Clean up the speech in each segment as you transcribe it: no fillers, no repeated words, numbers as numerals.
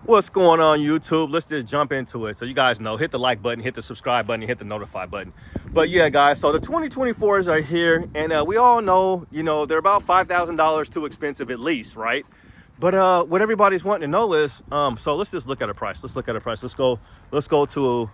What's going on, YouTube? Let's just jump into it. So you guys know, hit the like button, hit the subscribe button, hit the notify button. But yeah, guys, so the 2024s are here, and we all know, they're about $5,000 too expensive at least, right? But what everybody's wanting to know is, so let's just look at a price. Let's look at a price. Let's go to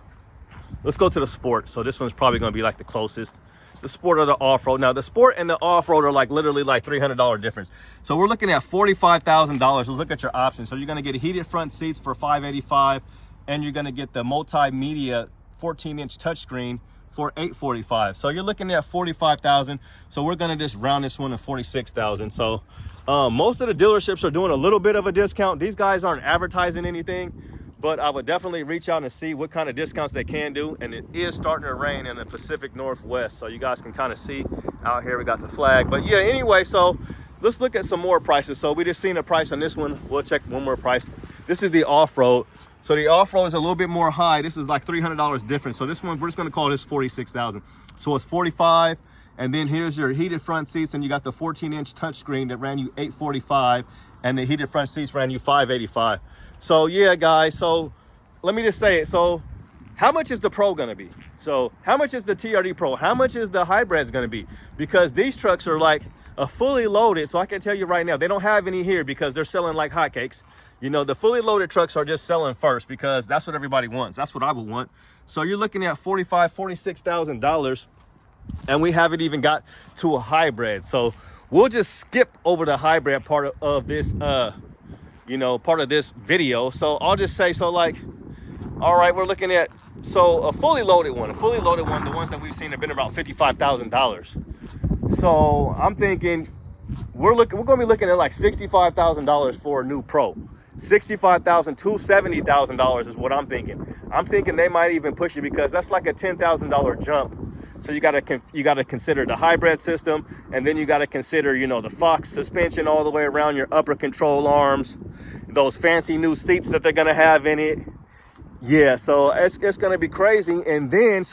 the Sport. So this one's probably going to be like the closest. The Sport or the off-road. Now the Sport and the off-road are like literally like $300 difference. So we're looking at $45,000. Let's look at your options. So you're going to get heated front seats for $585, and you're going to get the multimedia 14-inch touchscreen for $845. So you're looking at $45,000. So we're going to just round this one to $46,000. So most of the dealerships are doing a little bit of a discount. These guys aren't advertising anything, but I would definitely reach out and see what kind of discounts they can do. And it is starting to rain in the Pacific Northwest, so you guys can kind of see out here. We got the flag. But yeah, anyway, so let's look at some more prices. So we just seen a price on this one. We'll check one more price. This is the off-road. So the off-road is a little bit more high. This is like $300 different. So this one, we're just gonna call this $46,000. So it's $45,000. And then here's your heated front seats, and you got the 14-inch touchscreen that ran you $845, and the heated front seats ran you $585. So yeah, guys, so let me just say it. So how much is the Pro gonna be? So how much is the TRD Pro? How much is the Hybrids gonna be? Because these trucks are like a fully loaded, so I can tell you right now, they don't have any here because they're selling like hotcakes. The fully loaded trucks are just selling first because that's what everybody wants. That's what I would want. So you're looking at $45,000, $46,000. And we haven't even got to a hybrid. So we'll just skip over the hybrid part of this, part of this video. So I'll just say, so like, all right, we're looking at, so a fully loaded one, the ones that we've seen have been about $55,000. So I'm thinking we're going to be looking at like $65,000 for a new Pro. $65,000 to $70,000 is what I'm thinking. I'm thinking they might even push it because that's like a $10,000 jump. So you gotta consider the hybrid system, and then you gotta consider, the Fox suspension all the way around your upper control arms, those fancy new seats that they're gonna have in it. Yeah, so it's gonna be crazy. And then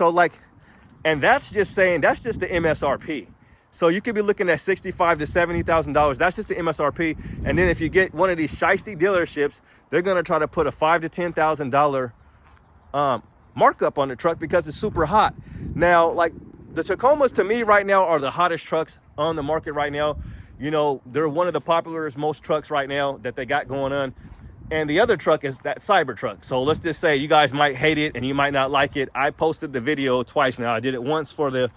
and that's just the MSRP. So you could be looking at $65,000 to $70,000. That's just the MSRP. And then if you get one of these shiesty dealerships, they're gonna try to put a $5,000 to $10,000 markup on the truck because it's super hot. Now, like the Tacomas to me right now are the hottest trucks on the market right now. They're one of the popularest most trucks right now that they got going on. And the other truck is that Cybertruck. So let's just say you guys might hate it and you might not like it. I posted the video twice now. I did it once for the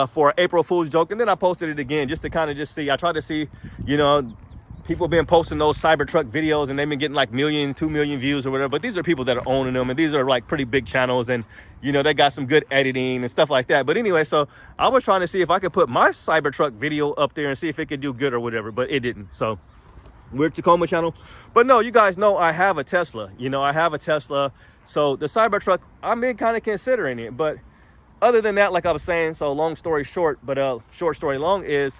for April Fool's joke, and then I posted it again just to kind of see. I tried to see, people have been posting those Cybertruck videos and they've been getting like 2 million views or whatever. But these are people that are owning them, and these are like pretty big channels, and they got some good editing and stuff like that. But anyway, so I was trying to see if I could put my Cybertruck video up there and see if it could do good or whatever, but it didn't. So we're Tacoma channel. But no, you guys know I have a Tesla. I have a Tesla. So the Cybertruck, I've been kind of considering it. But other than that, like I was saying, so long story short, but short story long is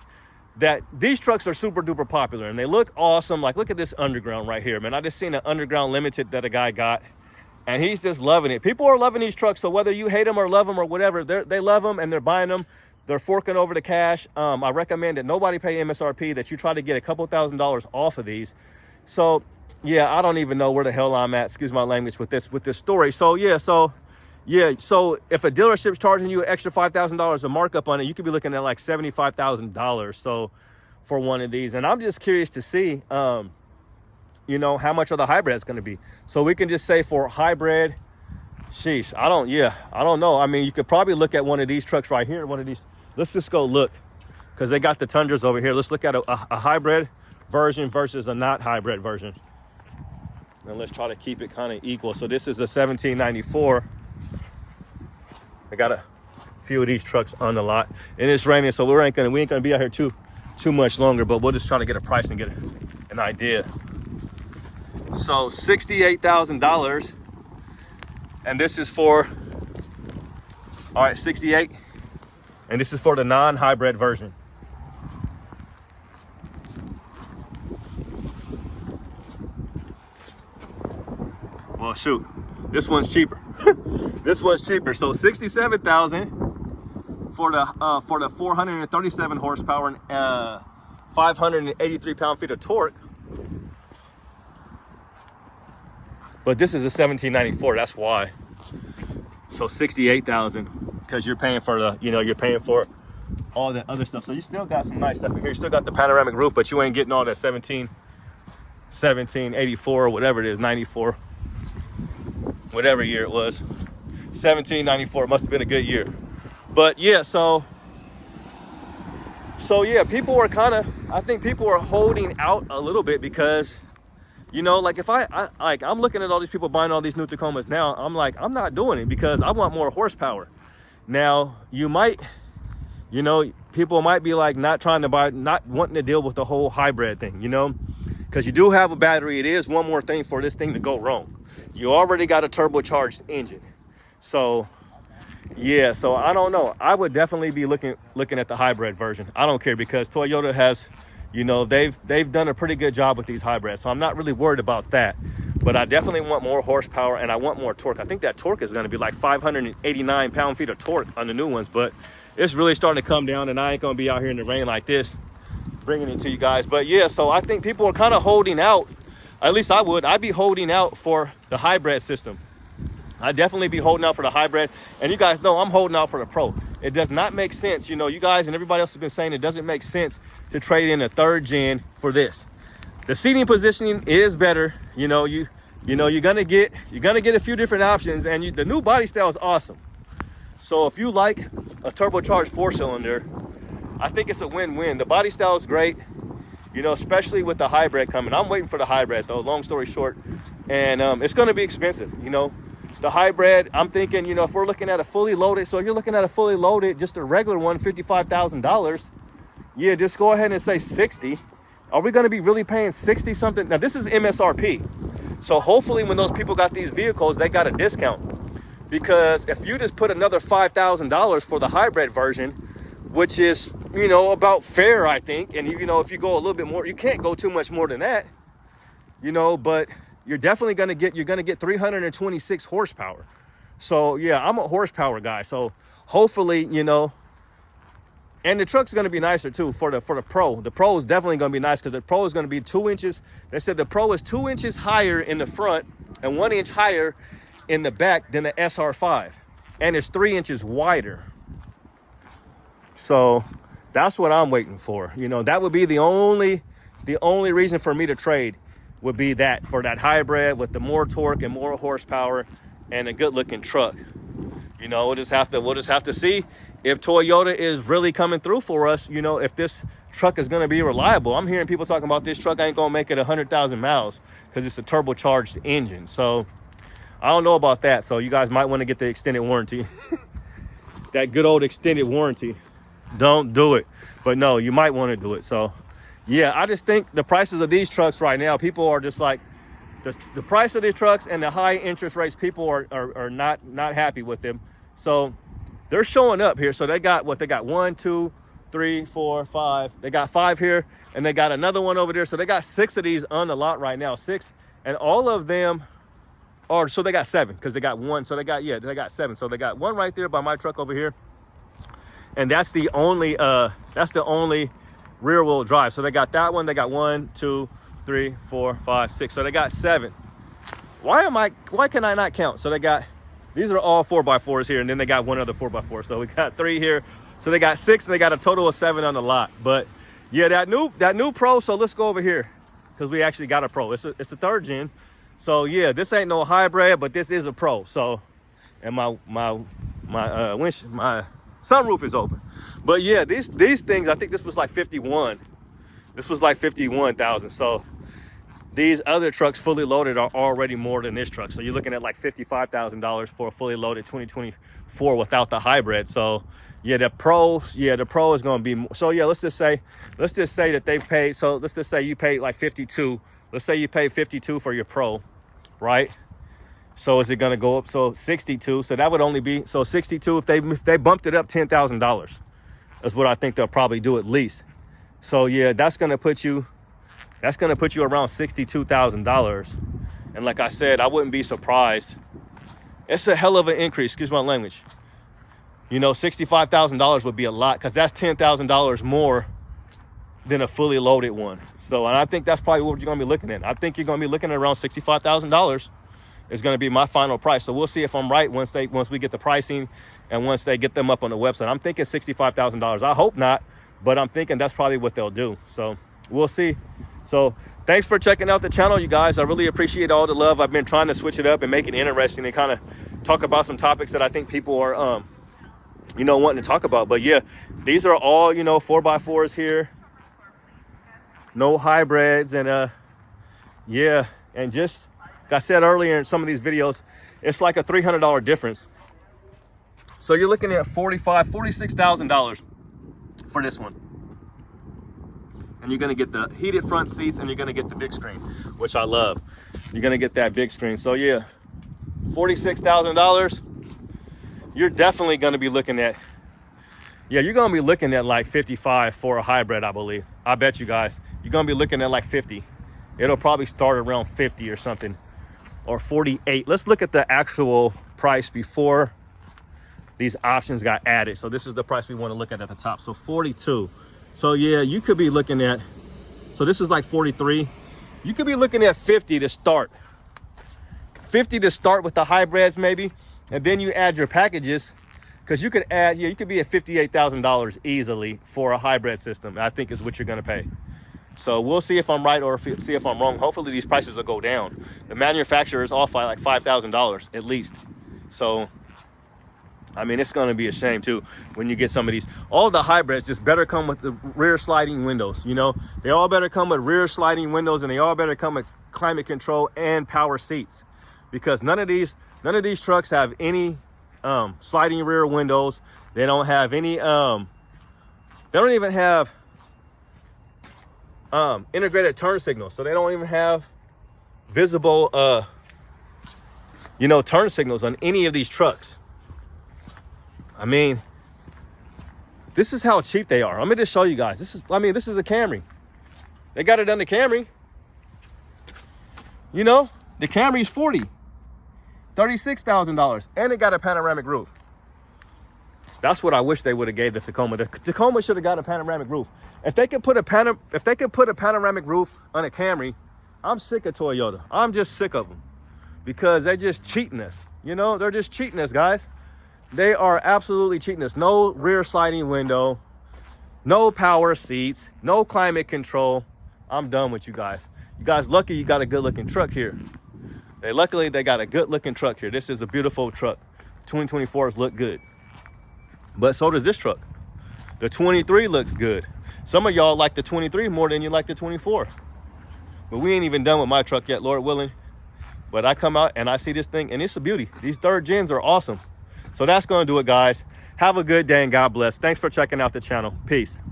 that these trucks are super duper popular and they look awesome. Like, look at this Underground right here, man. I just seen an Underground Limited that a guy got, and he's just loving it. People are loving these trucks. So whether you hate them or love them or whatever, they love them and they're buying them. They're forking over the cash. I recommend that nobody pay MSRP, that you try to get a couple $1,000s off of these. So yeah, I don't even know where the hell I'm at, excuse my language, with this story. So yeah, so if a dealership's charging you an extra $5,000 a markup on it, you could be looking at like $75,000 so for one of these. And I'm just curious to see how much are the hybrids going to be. So we can just say for hybrid, sheesh, I don't know. I mean, you could probably look at one of these trucks right here, one of these. Let's just go look, because they got the Tundras over here. Let's look at a hybrid version versus a not hybrid version, and let's try to keep it kind of equal. So this is a 1794. I got a few of these trucks on the lot, and it's raining, so we ain't gonna be out here too much longer, but we'll just try to get a price and get an idea. So $68,000, and this is for, all right, 68, and this is for the non-hybrid version. Well, shoot, this one's cheaper. This one's cheaper. So $67,000 for the 437 horsepower and 583 pound-feet of torque. But this is a 1794, that's why. So 68,000, because you're paying for the, you're paying for all that other stuff. So you still got some nice stuff in here. You still got the panoramic roof, but you ain't getting all that 1784 or whatever it is, 94, whatever year it was. 1794 must have been a good year. But yeah, so yeah, people were I think people are holding out a little bit because, like if I'm looking at all these people buying all these new Tacomas now, I'm like, I'm not doing it because I want more horsepower. Now you might, people might be like not wanting to deal with the whole hybrid thing, because you do have a battery. It is one more thing for this thing to go wrong. You already got a turbocharged engine. So yeah, so I don't know. I would definitely be looking at the hybrid version. I don't care because Toyota has, they've done a pretty good job with these hybrids. So I'm not really worried about that. But I definitely want more horsepower and I want more torque. I think that torque is going to be like 589 pound-feet of torque on the new ones, but it's really starting to come down and I ain't going to be out here in the rain like this bringing it to you guys. But yeah, so I think people are kind of holding out. At least I would. I'd be holding out for the hybrid system. I'd definitely be holding out for the hybrid. And you guys know I'm holding out for the Pro. It does not make sense. You guys and everybody else has been saying it doesn't make sense to trade in a 3rd gen for this. The seating positioning is better. You're gonna get a few different options, and the new body style is awesome. So if you like a turbocharged 4-cylinder, I think it's a win-win. The body style is great, especially with the hybrid coming. I'm waiting for the hybrid though, long story short, and it's going to be expensive. The hybrid, I'm thinking, if we're looking at a fully loaded, so you're looking at a fully loaded, just a regular one, $55,000. Yeah, just go ahead and say 60. Are we going to be really paying 60 something? Now this is MSRP. So hopefully when those people got these vehicles, they got a discount. Because if you just put another $5,000 for the hybrid version, which is, about fair, I think. And if you go a little bit more, you can't go too much more than that, but you're definitely going to get 326 horsepower. So yeah, I'm a horsepower guy. So hopefully, and the truck's going to be nicer too for the Pro. The Pro is definitely going to be nice because the Pro is going to be 2 inches. They said the Pro is 2 inches higher in the front and 1 inch higher in the back than the SR5, and it's 3 inches wider. So that's what I'm waiting for. That would be the only reason for me to trade would be that, for that hybrid with the more torque and more horsepower and a good looking truck. We'll just have to see if Toyota is really coming through for us, if this truck is going to be reliable. I'm hearing people talking about this truck ain't going to make it 100,000 miles because it's a turbocharged engine. So I don't know about that. So you guys might want to get the extended warranty. That good old extended warranty. Don't do it. But no, you might want to do it. So yeah, I just think the prices of these trucks right now, people are just like, the price of these trucks and the high interest rates, people are not happy with them. So they're showing up here. So they got 1, 2, 3, 4, 5. They got 5 here and they got another one over there. So they got 6 of these on the lot right now, 6. And all of them are, so they got 7 because they got 1. So they got 7. So they got 1 right there by my truck over here. And that's the only rear wheel drive. So they got that one. They got 1, 2, 3, 4, 5, 6. So they got 7. Why can I not count? So these are all 4x4s here, and then they got one other 4x4. So we got 3 here. So they got 6, and they got a total of 7 on the lot. But yeah, that new Pro. So let's go over here because we actually got a Pro. It's a 3rd gen. So yeah, this ain't no hybrid, but this is a Pro. So, and my sunroof is open. But yeah, these things, I think this was like 51. This was like 51,000. So these other trucks fully loaded are already more than this truck. So you're looking at like $55,000 for a fully loaded 2024 without the hybrid. So yeah, the Pro is going to be more. So yeah, let's just say that they've paid. So let's just say you paid like 52. Let's say you paid 52 for your Pro, right? So is it going to go up? So 62. So that would only be, so 62 if they bumped it up $10,000. That's what I think they'll probably do at least. So yeah, that's going to put you around $62,000. And like I said, I wouldn't be surprised. It's a hell of an increase, excuse my language. $65,000 would be a lot because that's $10,000 more than a fully loaded one. So, and I think that's probably what you're going to be looking at. I think you're going to be looking at around $65,000. is going to be my final price. So we'll see if I'm right once we get the pricing and once they get them up on the website. I'm thinking $65,000. I hope not, but I'm thinking that's probably what they'll do. So we'll see. So thanks for checking out the channel, you guys. I really appreciate all the love. I've been trying to switch it up and make it interesting and kind of talk about some topics that I think people are, you know, wanting to talk about. But yeah, these are all, you know, 4x4s here. No hybrids. And yeah, and just like I said earlier in some of these videos, it's like a $300 difference. So you're looking at $46,000 for this one. And you're gonna get the heated front seats and you're gonna get the big screen, which I love. You're gonna get that big screen. So yeah, $46,000. You're definitely gonna be looking at, yeah, you're gonna be looking at like 55 for a hybrid, I believe. I bet you guys, you're gonna be looking at like 50. It'll probably start around 50 or something, or 48. Let's look at the actual price before these options got added. So this is the price we want to look at the top. So 42. So yeah, you could be looking at, so this is like 43. You could be looking at 50 to start. 50 to start with the hybrids maybe, and then you add your packages, because you could add, yeah, you could be at $58,000 easily for a hybrid system. I think is what you're gonna pay. So we'll see if I'm right or see if I'm wrong. Hopefully these prices will go down. The manufacturer is off by like $5,000 at least. So I mean, it's going to be a shame too when you get some of these. All the hybrids just better come with the rear sliding windows. You know, they all better come with rear sliding windows, and they all better come with climate control and power seats, because none of these trucks have any sliding rear windows. They don't have any. They don't even have integrated turn signals, so they don't even have visible you know, turn signals on any of these trucks. I mean, this is how cheap they are. Let me just show you guys. This is a Camry. They got it on the Camry. You know, the Camry's $36,000, and it got a panoramic roof. That's what I wish they would have gave the Tacoma. The Tacoma should have got a panoramic roof. If they could put a panoramic roof on a Camry, I'm sick of Toyota. I'm just sick of them, because they're just cheating us. You know, they're just cheating us, guys. They are absolutely cheating us. No rear sliding window, no power seats, no climate control. I'm done with you guys. You guys lucky you got a good looking truck here. Luckily they got a good looking truck here. This is a beautiful truck. 2024s look good, but so does this truck. The 23 looks good. Some of y'all like the 23 more than you like the 24. But we ain't even done with my truck yet, Lord willing. But I come out and I see this thing, and it's a beauty. These third gens are awesome. So that's going to do it, guys. Have a good day and God bless. Thanks for checking out the channel. Peace.